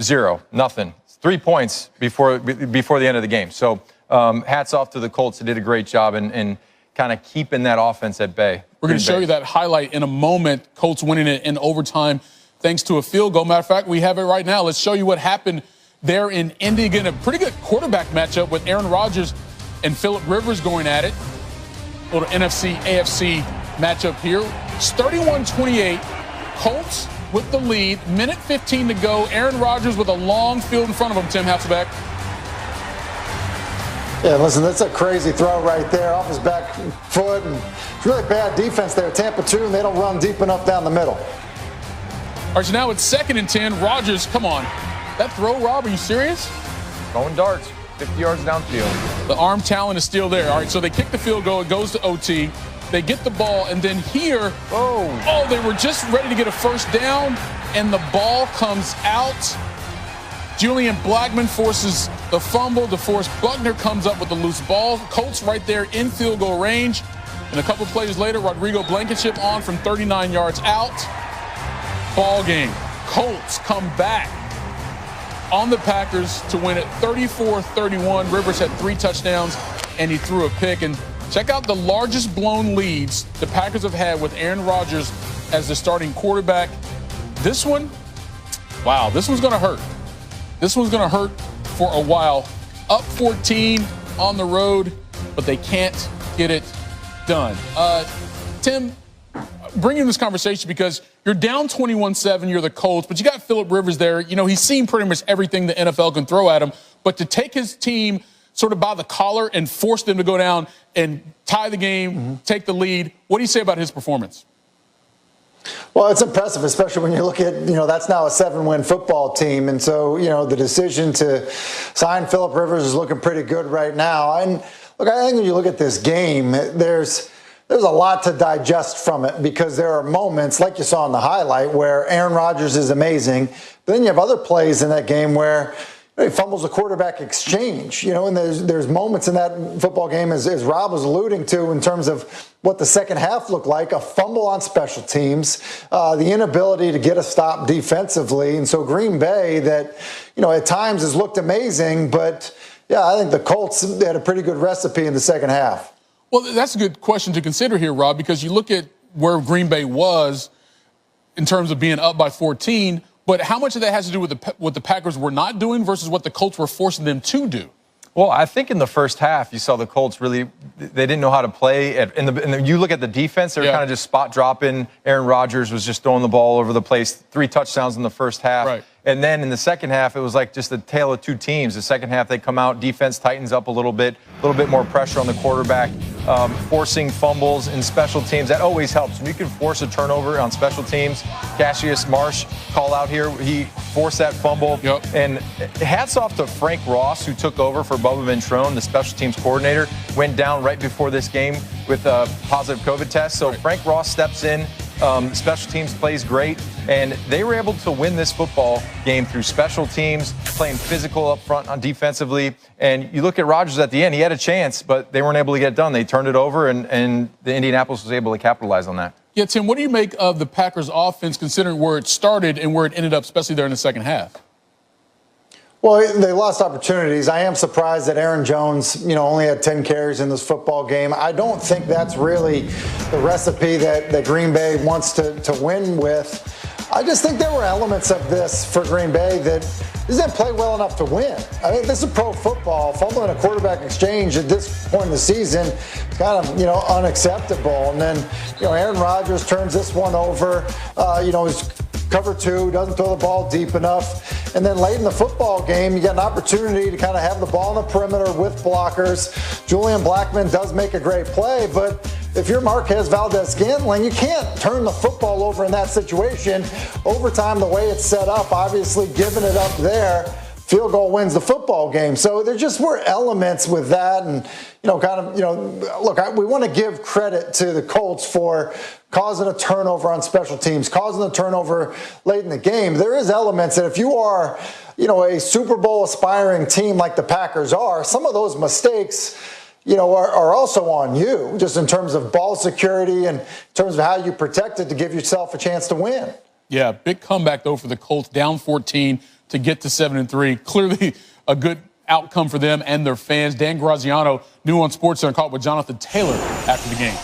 Zero, nothing. 3 points before the end of the game. So hats off to the Colts. They did a great job in kind of keeping that offense at bay. We're going to show you that highlight in a moment. Colts winning it in overtime thanks to a field goal. Matter of fact, we have it right now. Let's show you what happened there in Indy. Again, a pretty good quarterback matchup with Aaron Rodgers and Phillip Rivers going at it. A little NFC-AFC matchup here. It's 31-28. Colts with the lead. Minute 15 to go. Aaron Rodgers with a long field in front of him, Tim Hasselbeck. Yeah, listen, that's a crazy throw right there off his back foot. And it's really bad defense there. Tampa 2, and they don't run deep enough down the middle. All right, so now it's 2nd and 10. Rodgers, come on. That throw, Rob, are you serious? Going darts, 50 yards downfield. The arm talent is still there. All right, so they kick the field goal. It goes to OT. They get the ball, and then here, they were just ready to get a first down, and the ball comes out. Julian Blackmon forces the fumble. DeForest Buckner comes up with the loose ball. Colts right there in field goal range. And a couple plays later, Rodrigo Blankenship on from 39 yards out. Ball game. Colts come back on the Packers to win it 34-31. Rivers had 3 touchdowns, and he threw a pick. And check out the largest blown leads the Packers have had with Aaron Rodgers as the starting quarterback. This one, wow, this one's going to hurt. This one's going to hurt for a while. Up 14 on the road, but they can't get it done. Tim, bring in this conversation because you're down 21-7. You're the Colts, but you got Phillip Rivers there. You know, he's seen pretty much everything the NFL can throw at him. But to take his team sort of by the collar and force them to go down and tie the game, take the lead, what do you say about his performance? Well, it's impressive, especially when you look at, that's now a 7-win football team. And so, the decision to sign Phillip Rivers is looking pretty good right now. And look, I think when you look at this game, there's a lot to digest from it because there are moments, like you saw in the highlight, where Aaron Rodgers is amazing. But then you have other plays in that game where he fumbles a quarterback exchange, and there's moments in that football game, as Rob was alluding to, in terms of what the second half looked like, a fumble on special teams, the inability to get a stop defensively. And so Green Bay, that, at times has looked amazing, but, yeah, I think the Colts had a pretty good recipe in the second half. Well, that's a good question to consider here, Rob, because you look at where Green Bay was in terms of being up by 14, but how much of that has to do with what the Packers were not doing versus what the Colts were forcing them to do? Well, I think in the first half, you saw the Colts really, they didn't know how to play. And you look at the defense, they were kind of just spot dropping. Aaron Rodgers was just throwing the ball over the place, 3 touchdowns in the first half. Right. And then in the second half, it was like just a tale of 2 teams. The second half, they come out, defense tightens up a little bit more pressure on the quarterback, forcing fumbles in special teams. That always helps. When you can force a turnover on special teams, Cassius Marsh call out here, he forced that fumble. Yep. And hats off to Frank Ross, who took over for Bubba Ventrone, the special teams coordinator, went down right before this game with a positive COVID test. So Frank Ross steps in. Special teams plays great, and they were able to win this football game through special teams, playing physical up front on defensively. And you look at Rodgers at the end, he had a chance, but they weren't able to get it done. They turned it over, and the Indianapolis was able to capitalize on that. Yeah, Tim, what do you make of the Packers' offense considering where it started and where it ended up, especially there in the second half? Well, they lost opportunities. I am surprised that Aaron Jones, only had 10 carries in this football game. I don't think that's really the recipe that Green Bay wants to win with. I just think there were elements of this for Green Bay that just didn't play well enough to win. I mean, this is pro football. Fumbling a quarterback exchange at this point in the season is kind of, unacceptable. And then, Aaron Rodgers turns this one over, he's cover 2, doesn't throw the ball deep enough. And then late in the football game, you get an opportunity to kind of have the ball on the perimeter with blockers. Julian Blackmon does make a great play, but if you're Marquez Valdez-Scantling, you can't turn the football over in that situation. Overtime, the way it's set up, obviously giving it up there, field goal wins the football game. So there just were elements with that. And, look, we want to give credit to the Colts for causing a turnover on special teams, causing a turnover late in the game. There is elements that if you are, a Super Bowl aspiring team like the Packers are, some of those mistakes, are also on you, just in terms of ball security and in terms of how you protect it to give yourself a chance to win. Yeah, big comeback, though, for the Colts, down 14 to get to 7-3. Clearly a good outcome for them and their fans. Dan Graziano, new on SportsCenter, caught with Jonathan Taylor after the game.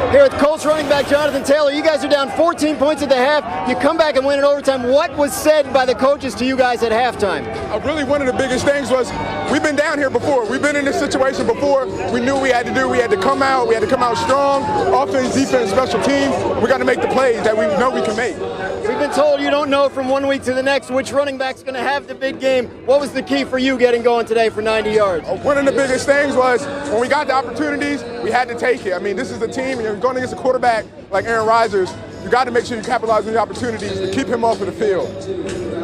Here with Colts running back Jonathan Taylor, you guys are down 14 points at the half. You come back and win in overtime. What was said by the coaches to you guys at halftime? Really, one of the biggest things was we've been down here before. We've been in this situation before. We knew we had to do. We had to come out. We had to come out strong. Offense, defense, special teams. We got to make the plays that we know we can make. We've been told you don't know from 1 week to the next which running back's going to have the big game. What was the key for you getting going today for 90 yards? One of the biggest things was when we got the opportunities, we had to take it. I mean, this is the team, and you're going against a quarterback like Aaron Rodgers. You got to make sure you capitalize on the opportunities to keep him off of the field.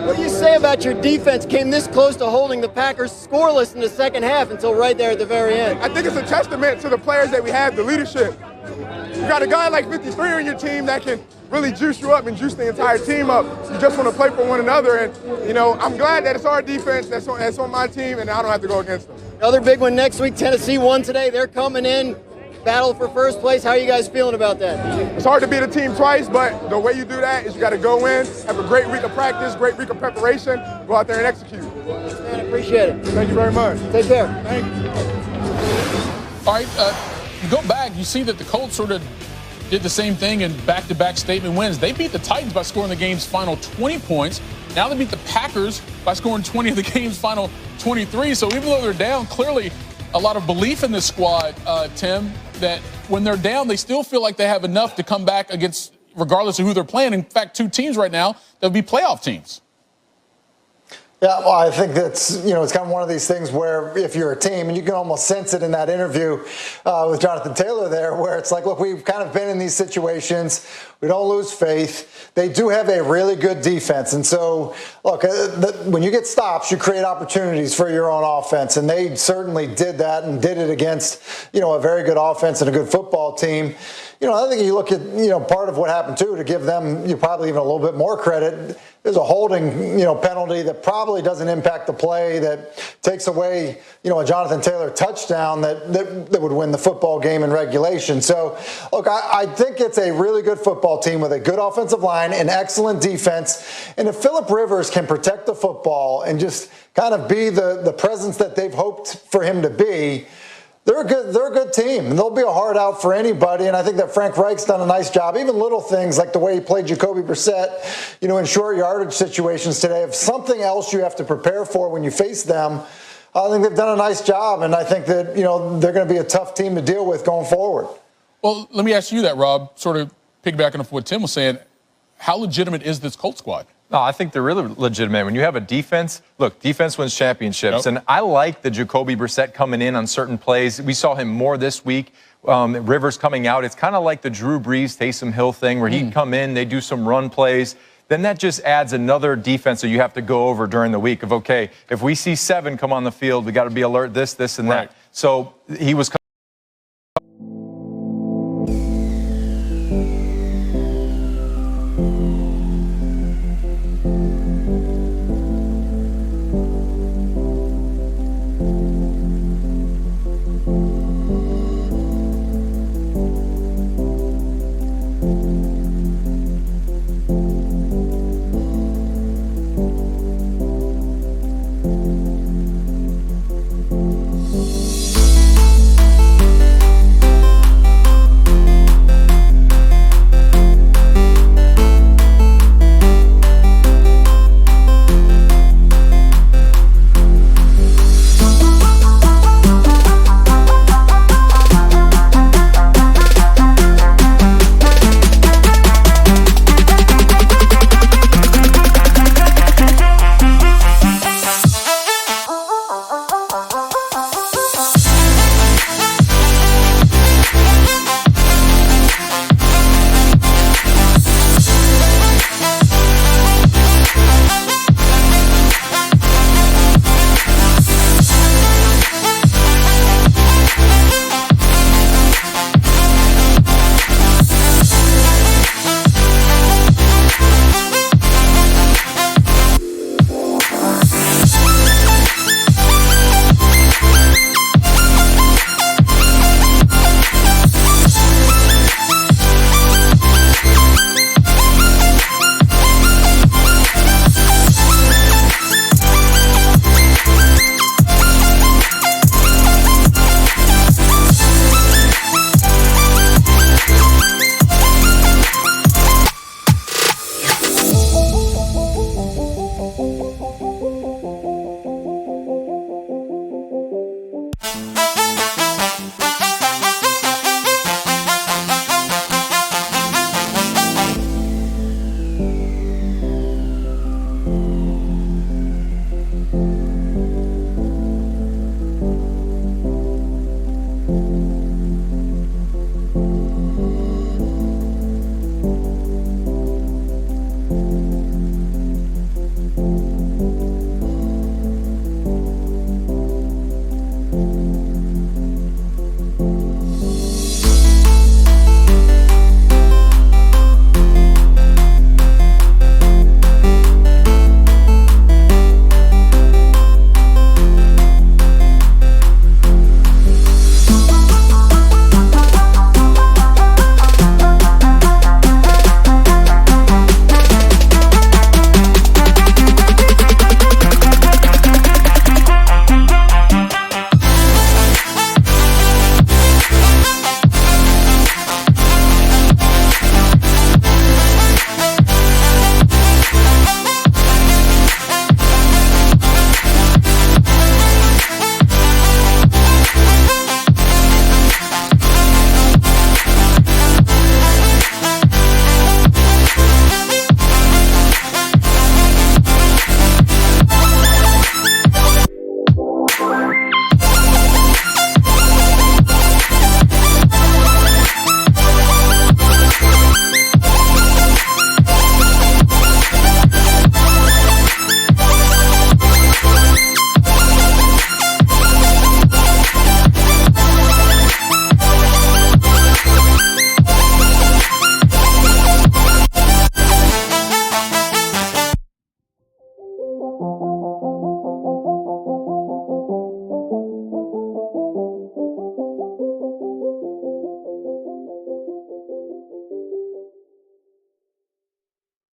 What do you say about your defense? Came this close to holding the Packers scoreless in the second half until right there at the very end. I think it's a testament to the players that we have, the leadership. You got a guy like 53 on your team that can really juice you up and juice the entire team up. You just want to play for one another, and, you know, I'm glad that it's our defense that's on my team, and I don't have to go against them. Another big one next week. Tennessee won today. They're coming in. Battle for first place. How are you guys feeling about that? It's hard to beat a team twice, but the way you do that is you got to go in, have a great week of practice, great week of preparation, go out there and execute. Thanks, man. I appreciate it. Thank you very much. Take care. Thank you. All right, go back. You see that the Colts sort of did the same thing in back-to-back statement wins. They beat the Titans by scoring the game's final 20 points. Now they beat the Packers by scoring 20 of the game's final 23. So even though they're down, clearly a lot of belief in this squad, Tim, that when they're down, they still feel like they have enough to come back against, regardless of who they're playing. In fact, two teams right now that would be playoff teams. Yeah, well, I think that's, you know, it's kind of one of these things where if you're a team, and you can almost sense it in that interview with Jonathan Taylor there, where it's like, look, we've kind of been in these situations. We don't lose faith. They do have a really good defense. And so, look, when you get stops, you create opportunities for your own offense. And they certainly did that and did it against, you know, a very good offense and a good football team. You know, I think you look at, you know, part of what happened, too, to give them probably even a little bit more credit. There's a holding, you know, penalty that probably doesn't impact the play, that takes away, you know, a Jonathan Taylor touchdown that would win the football game in regulation. So, look, I think it's a really good football team with a good offensive line, an excellent defense. And if Phillip Rivers can protect the football and just kind of be the presence that they've hoped for him to be, they're a good team, and they'll be a hard out for anybody. And I think that Frank Reich's done a nice job. Even little things like the way he played Jacoby Brissett, you know, in short yardage situations today. If something else you have to prepare for when you face them, I think they've done a nice job. And I think that, you know, they're going to be a tough team to deal with going forward. Well, let me ask you that, Rob, sort of piggybacking off what Tim was saying. How legitimate is this Colts squad? No, I think they're really legitimate. When you have a defense, look, defense wins championships. Yep. And I like the Jacoby Brissett coming in on certain plays. We saw him more this week. Rivers coming out. It's kind of like the Drew Brees, Taysom Hill thing where he'd come in, they do some run plays. Then that just adds another defense that you have to go over during the week of, okay, if we see 7 come on the field, we got to be alert, this, and that. So he was